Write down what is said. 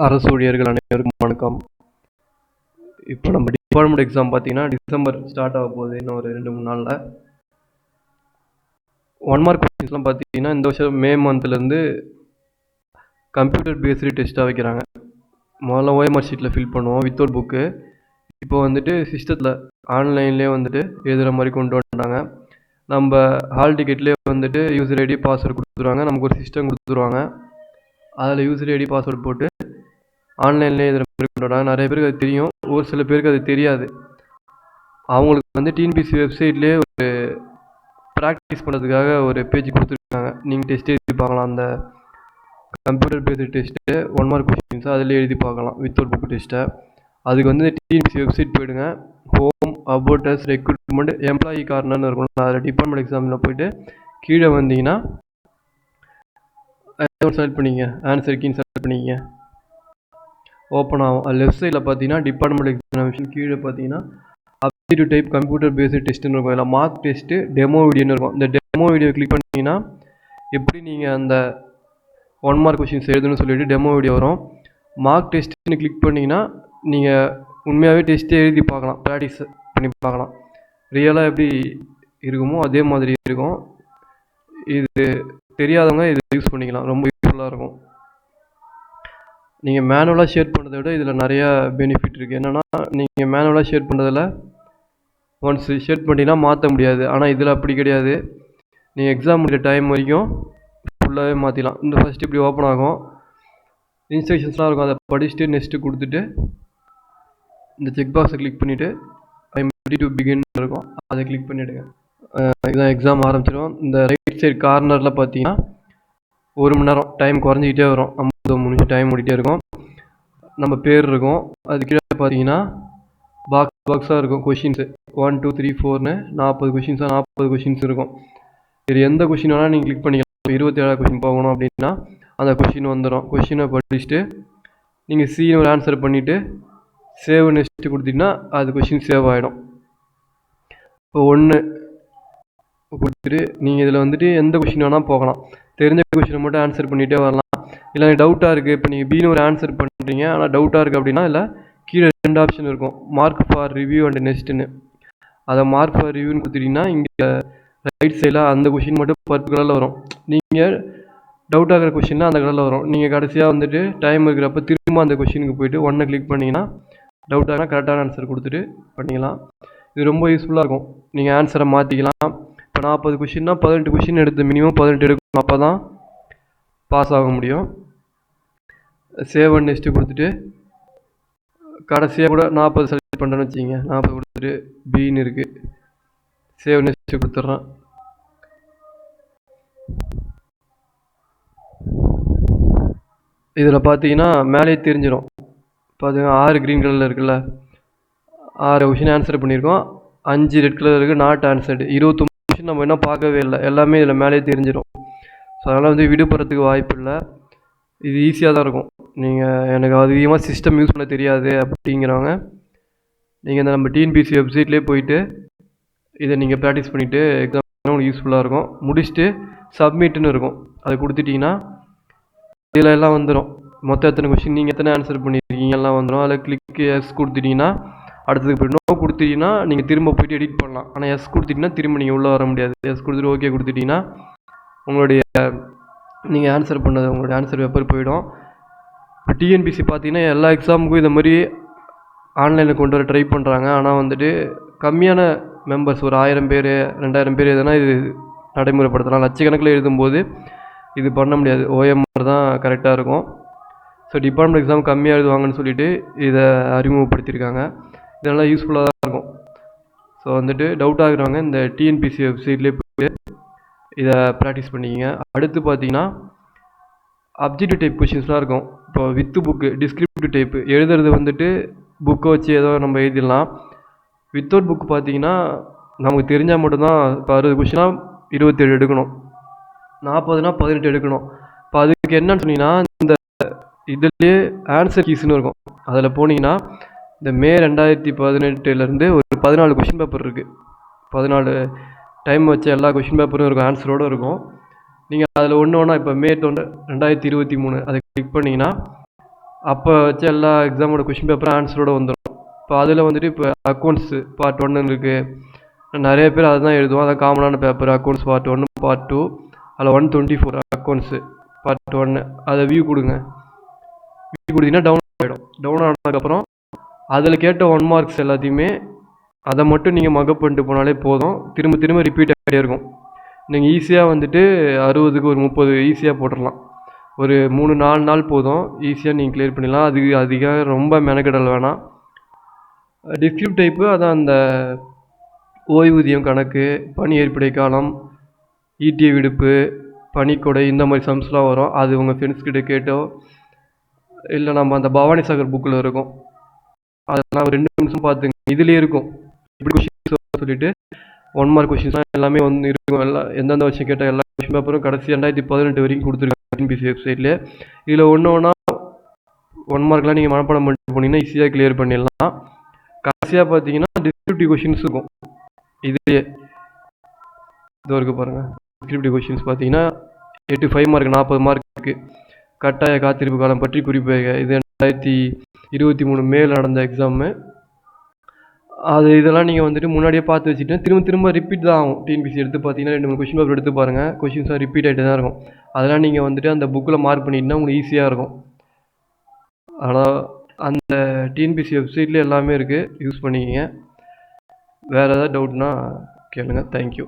அரசு ஊழியர்கள் அனைவருக்கும் வணக்கம். இப்போ நம்ம டிபார்ட்மெண்ட் எக்ஸாம் பார்த்தீங்கன்னா டிசம்பர் ஸ்டார்ட் ஆக போகுது. இன்னும் ஒரு 2-3 நாளில் 1 மார்க் கொஸ்டின்ஸ்லாம் பார்த்தீங்கன்னா இந்த வருஷம் மே மந்த்லேருந்து கம்ப்யூட்டர் பேஸ்டு டெஸ்ட்டாக வைக்கிறாங்க. முதல்ல OMR ஷீட்டில் ஃபில் பண்ணுவோம் வித்தவுட் புக்கு. இப்போ வந்துட்டு சிஸ்டத்தில் ஆன்லைன்லேயே வந்துட்டு எழுதுகிற மாதிரி கொண்டு வந்துட்டாங்க. நம்ம ஹால் டிக்கெட்லேயே வந்துட்டு யூசர் ஐடி பாஸ்வேர்டு கொடுத்துருவாங்க. நமக்கு ஒரு சிஸ்டம் கொடுத்துருவாங்க. அதில் யூசர் ஐடி பாஸ்வேர்டு போட்டு ஆன்லைன்லேயே எழுதுகிற மாதிரி கொண்டு வராங்க. நிறைய பேருக்கு அது தெரியும், ஒரு சில பேருக்கு அது தெரியாது. அவங்களுக்கு வந்து டிஎன்பிசி வெப்சைட்லேயே ஒரு ப்ராக்டிஸ் பண்ணுறதுக்காக ஒரு பேஜ் கொடுத்துருக்காங்க. நீங்கள் டெஸ்ட் எழுதி பார்க்கலாம். அந்த கம்ப்யூட்டர் பேஸ்டு டெஸ்ட்டு 1 மார்க் கொஸ்டின்ஸை அதில் எழுதி பார்க்கலாம் வித்தவுட் புக் டெஸ்ட்டை. அதுக்கு வந்து டிஎன்பிசி வெப்சைட் போயிடுங்க. Home, about us, recruitment, employee கார்னர்னு இருக்கும். அதில் டிபார்ட்மெண்ட் எக்ஸாமில் போயிட்டு கீழே வந்தீங்கன்னா செலக்ட் பண்ணிங்க, ஆன்சர் கீன்னு செலக்ட் பண்ணிங்க, ஓப்பன் ஆகும். லெஃப்ட் சைடில் பார்த்தீங்கன்னா டிபார்ட்மெண்ட் எக்ஸாமினேஷன் கீழே பார்த்தீங்கன்னா அப்டிடியூட் டைப் கம்ப்யூட்டர் பேஸ்டு டெஸ்ட்டுன்னு இருக்கும். இல்லை மார்க் டெஸ்ட்டு, டெமோ வீடியோன்னு இருக்கும். இந்த டெமோ வீடியோ கிளிக் பண்ணிங்கன்னா எப்படி நீங்கள் அந்த 1 மார்க் கொஸ்டின்ஸ் எழுதுன்னு சொல்லிட்டு டெமோ வீடியோ வரும். மார்க் டெஸ்ட்டுன்னு கிளிக் பண்ணிங்கன்னா நீங்கள் உண்மையாகவே டெஸ்ட்டே எழுதி பார்க்கலாம், ப்ராக்டிஸ் பண்ணி பார்க்கலாம். ரியலாக எப்படி இருக்குமோ அதே மாதிரி இருக்கும். இது தெரியாதவங்க இதை யூஸ் பண்ணிக்கலாம், ரொம்ப யூஸ்ஃபுல்லாக இருக்கும். நீங்கள் மேனுவலாக ஷேர் பண்ணுறதை விட இதில் நிறையா பெனிஃபிட் இருக்குது. என்னென்னா நீங்கள் மேனுவலாக ஷேர் பண்ணுறதில் ஒன்ஸ் ஷேர் பண்ணிங்கன்னா மாற்ற முடியாது. ஆனால் இதில் அப்படி கிடையாது. நீங்கள் எக்ஸாம் முடிக்கிற டைம் வரைக்கும் ஃபுல்லாகவே மாற்றிக்கலாம். இந்த ஃபஸ்ட்டு இப்படி ஓப்பன் ஆகும், இன்ஸ்ட்ரக்ஷன்ஸ்லாம் இருக்கும். அதை படிச்சுட்டு நெக்ஸ்ட்டு கொடுத்துட்டு இந்த செக் பாக்ஸை கிளிக் பண்ணிவிட்டு I am ready to begin இருக்கும், அதை கிளிக் பண்ணிவிடுங்க. இதுதான் எக்ஸாம் ஆரம்பிச்சிடும். இந்த ரைட் சைடு கார்னரில் பார்த்தீங்கன்னா 1 மணி நேரம் டைம் குறைஞ்சிக்கிட்டே வரும். 50 நிமிஷம் டைம் ஓடிட்டே இருக்கும். நம்ம பேர் இருக்கும். அது கீழே பார்த்தீங்கன்னா பாக்ஸாக இருக்கும் கொஷின்ஸு 1 2 3 4ன்னு 40 கொஷின்ஸாக 40 கொஷின்ஸ் இருக்கும். இது எந்த கொஷின் வேணால் நீங்கள் கிளிக் பண்ணிக்கலாம். 27 கொஷின் போகணும் அப்படின்னா அந்த கொஷின் வந்துடும். கொஷினை படிச்சுட்டு நீங்கள் சீனு ஒரு ஆன்சர் பண்ணிவிட்டு சேவ் நெக்ஸ்ட்டு கொடுத்தீங்கன்னா அது கொஷின் சேவ் ஆகிடும். இப்போ 1 கொடுத்துட்டு நீங்கள் இதில் வந்துட்டு எந்த கொஷின் வேணால் போகலாம். தெரிஞ்ச கொஷினை மட்டும் ஆன்சர் பண்ணிகிட்டே வரலாம். இல்லை டவுட்டாக இருக்குது, இப்போ நீங்கள் பின்னு ஒரு ஆன்சர் பண்ணுறீங்க ஆனால் டவுட்டாக இருக்குது அப்படின்னா இல்லை கீழே 2 ஆப்ஷன் இருக்கும், மார்க் ஃபார் ரிவ்யூ அண்ட் நெக்ஸ்ட்டுன்னு. அதை மார்க் ஃபார் ரிவ்யூன்னு கொடுத்துட்டிங்கன்னா இங்கே ரைட் சைடில் அந்த கொஷின் மட்டும் பர்பிள் கலரில் வரும். நீங்கள் டவுட் ஆகிற கொஷின்னா அந்த கலரில் வரும். நீங்கள் கடைசியாக வந்துட்டு டைம் இருக்கிறப்ப திரும்ப அந்த கொஷினுக்கு போய்ட்டு 1 கிளிக் பண்ணிங்கன்னா டவுட் ஆகினா கரெக்டான ஆன்சர் கொடுத்துட்டு பண்ணிக்கலாம். இது ரொம்ப யூஸ்ஃபுல்லாக இருக்கும். நீங்கள் ஆன்சரை மாற்றிக்கலாம். இப்போ 40 கொஷின்னா 18 கொஷின் எடுத்து மினிமம் 18 எடுக்கணும், அப்போ தான் பாஸ் ஆக முடியும். சேவ் அண்ட் நெக்ஸ்ட்டு கொடுத்துட்டு கடைசியாக கூட 40 செலக்ட் பண்ணுறேன்னு வச்சுக்கிங்க, 40 கொடுத்துட்டு பின்னு இருக்குது, சேவ் நெக்ஸ்ட்டு கொடுத்துட்றேன். இதில் பார்த்தீங்கன்னா மேலே தெரிஞ்சிடும். பார்த்தீங்கன்னா 6 க்ரீன் கலரில் இருக்குல்ல, 6 கொஷின் ஆன்சர் பண்ணியிருக்கோம், 5 ரெட் கலர் இருக்குது நாட் ஆன்சர்டு. 29 கொஷின் நம்ம இன்னும் பார்க்கவே இல்லை, எல்லாமே இதில் மேலே தெரிஞ்சிடும். ஸோ அதனால் வந்து விடுபடுறதுக்கு வாய்ப்பு இல்லை. இது ஈஸியாக தான் இருக்கும். நீங்கள் எனக்கு அதிகமாக சிஸ்டம் யூஸ் பண்ண தெரியாது அப்படிங்கிறவங்க நீங்கள் இந்த நம்ம டிஎன்பிசி வெப்சைட்லேயே போயிட்டு இதை நீங்கள் ப்ராக்டிஸ் பண்ணிவிட்டு எக்ஸாம் உங்களுக்கு யூஸ்ஃபுல்லாக இருக்கும். முடிச்சுட்டு சப்மிட்னு இருக்கும், அதை கொடுத்துட்டிங்கன்னா இதில் எல்லாம் வந்துடும். மொத்தம் எத்தனை கொஷின், நீங்கள் எத்தனை ஆன்சர் பண்ணியிருக்கீங்க எல்லாம் வந்துடும். அதில் கிளிக் எஸ் கொடுத்துட்டிங்கன்னா அடுத்ததுக்கு போய்ட்டு நோ கொடுத்துட்டிங்கன்னா நீங்கள் திரும்ப போய்ட்டு எடிட் பண்ணலாம். ஆனால் எஸ் கொடுத்துட்டிங்கன்னா திரும்ப நீங்கள் உள்ளே வர முடியாது. எஸ் கொடுத்துட்டு ஓகே கொடுத்துட்டிங்கன்னா உங்களுடைய நீங்கள் ஆன்சர் பண்ணது உங்களுடைய ஆன்சர் பேப்பர் போயிடும். இப்போ டிஎன்பிசி பார்த்தீங்கன்னா எல்லா எக்ஸாமுக்கும் இந்த மாதிரி ஆன்லைனில் கொண்டு வர ட்ரை பண்ணுறாங்க. ஆனால் வந்துட்டு கம்மியான மெம்பர்ஸ், ஒரு 1000 பேர் 2000 பேர் எதுனா இது நடைமுறைப்படுத்தலாம். லட்சக்கணக்கில் எழுதும்போது இது பண்ண முடியாது. OMR தான் கரெக்டாக இருக்கும். ஸோ டிபார்ட்மெண்ட் எக்ஸாம் கம்மியாக எழுதுவாங்கன்னு சொல்லிட்டு இதை அறிமுகப்படுத்தியிருக்காங்க. இதெல்லாம் யூஸ்ஃபுல்லாக தான் இருக்கும். ஸோ வந்துட்டு டவுட் ஆகுறவங்க இந்த டிஎன்பிசி வெப்சைட்லேயே போய் இதை ப்ராக்டிஸ் பண்ணிக்கிங்க. அடுத்து பார்த்தீங்கன்னா அப்ஜெக்டிவ் டைப் கொஷின்ஸ்லாம் இருக்கும். இப்போ வித்து புக்கு, டிஸ்கிரிப்டிவ் டைப்பு எழுதுறது வந்துட்டு புக்கை வச்சு ஏதோ நம்ம எழுதிடலாம். வித்தவுட் புக் பார்த்தீங்கன்னா நமக்கு தெரிஞ்சால் மட்டும்தான். இப்போ 60 கொஷினா 27 எடுக்கணும், 40னா 18 எடுக்கணும். இப்போ அதுக்கு என்னன்னு சொன்னீங்கன்னா இந்த இதுலேயே ஆன்சர் கீஸ்னு இருக்கும். அதில் போனீங்கன்னா இந்த மே 2018 ஒரு 14 கொஷின் பேப்பர் இருக்குது. 14 டைம் வச்ச எல்லா கொஷின் பேப்பரும் இருக்கும், ஆன்சரோடு இருக்கும். நீங்கள் அதில் ஒன்று ஒன்றா இப்போ மே 2023 அதை கிளிக் பண்ணிங்கன்னா அப்போ வச்ச எல்லா எக்ஸாமோட கொஷின் பேப்பரும் ஆன்சரோட வந்துடும். இப்போ அதில் வந்துட்டு இப்போ அக்கௌண்ட்ஸு பார்ட் 1 இருக்குது. நிறைய பேர் அதை தான் எழுதுவோம். அதான் காமனான பேப்பர் அக்கௌண்ட்ஸ் பார்ட் 1 பார்ட் 2. அதில் 124 அக்கௌண்ட்ஸு பார்ட் 1. அதை வியூ கொடுங்க. வியூ கொடுத்தீங்கன்னா டவுன்லோட் ஆகிடும். டவுன்லோட் ஆனதுக்கப்புறம் அதில் கேட்ட 1 மார்க்ஸ் எல்லாத்தையுமே அதை மட்டும் நீங்கள் மக்கப் பண்ணிட்டு போனாலே போதும். திரும்ப திரும்ப ரிப்பீட் ஆகிட்டே இருக்கும். நீங்கள் ஈஸியாக வந்துட்டு 60க்கு ஒரு 30 ஈஸியாக போட்டுடலாம். ஒரு 3-4 நாள் போதும், ஈஸியாக நீங்கள் கிளியர் பண்ணிடலாம். அதுக்கு அதிகம் ரொம்ப மெனக்கெடல் வேணாம். டிஸ்கிரிப்ட் டைப்பு அதான் அந்த ஓய்வூதியம் கணக்கு, பணி ஏற்படை காலம், ஈட்டிய விடுப்பு, பணிக்கொடை, இந்த மாதிரி சம்ஸ்லாம் வரும். அது உங்கள் ஃப்ரெண்ட்ஸ் கிட்ட கேட்டோ இல்லை நம்ம அந்த பவானி சாகர் புக்கில் இருக்கும், அதெல்லாம் ஒரு 2 நிமிஷம் பார்த்துங்க. இதுலேயே இருக்கும் இப்படி கொஷின்ஸ் சொல்லிட்டு 1 மார்க் கொஷின்ஸ்லாம் எல்லாமே வந்து இருக்கும். எல்லாம் எந்தெந்த வருஷம் கேட்ட எல்லா கொஷின் பேப்பரும் கடைசி 2018 வரைக்கும் கொடுத்துருக்காங்க டிஎன்பிஎஸ்சி வெப்சைட்லேயே. இதில் ஒன்று 1 மார்க்லாம் நீங்கள் மனப்பாடம் பண்ணிட்டு போனீங்கன்னா ஈஸியாக கிளியர் பண்ணிடலாம். கடைசியாக பார்த்தீங்கன்னா டிஸ்கிரிப்டிவ் கொஷின்ஸ் இருக்கும். இதுலேயே இது வரைக்கும் பாருங்கள். டிஸ்கிரிப்டிவ் கொஷின்ஸ் பார்த்தீங்கன்னா 85 மார்க் 40 மார்க்கு. கட்டாய காத்திருப்பு காலம் பற்றி குறிப்பாக இது 2023 மேல் நடந்த எக்ஸாமு. அது இதெல்லாம் நீங்கள் வந்துட்டு முன்னாடியே பார்த்து வச்சுட்டு திரும்ப திரும்ப ரிப்பீட் தான் ஆகும். டிஎன்பிஎஸ்சி எடுத்து பார்த்தீங்கன்னா 2-3 கொஷின் பேப்பர் எடுத்து பாருங்கள், கொஷின்ஸாக ரிப்பீட் ஆகிட்டு தான் இருக்கும். அதெல்லாம் நீங்கள் வந்துட்டு அந்த புக்கில் மார்க் பண்ணிட்டுனா உங்களுக்கு ஈஸியாக இருக்கும். ஆனால் அந்த டிஎன்பிஎஸ்சி வெப்சைட்லேயே எல்லாமே இருக்குது, யூஸ் பண்ணிக்கிங்க. வேறு ஏதாவது டவுட்னா கேளுங்கள். தேங்க்யூ.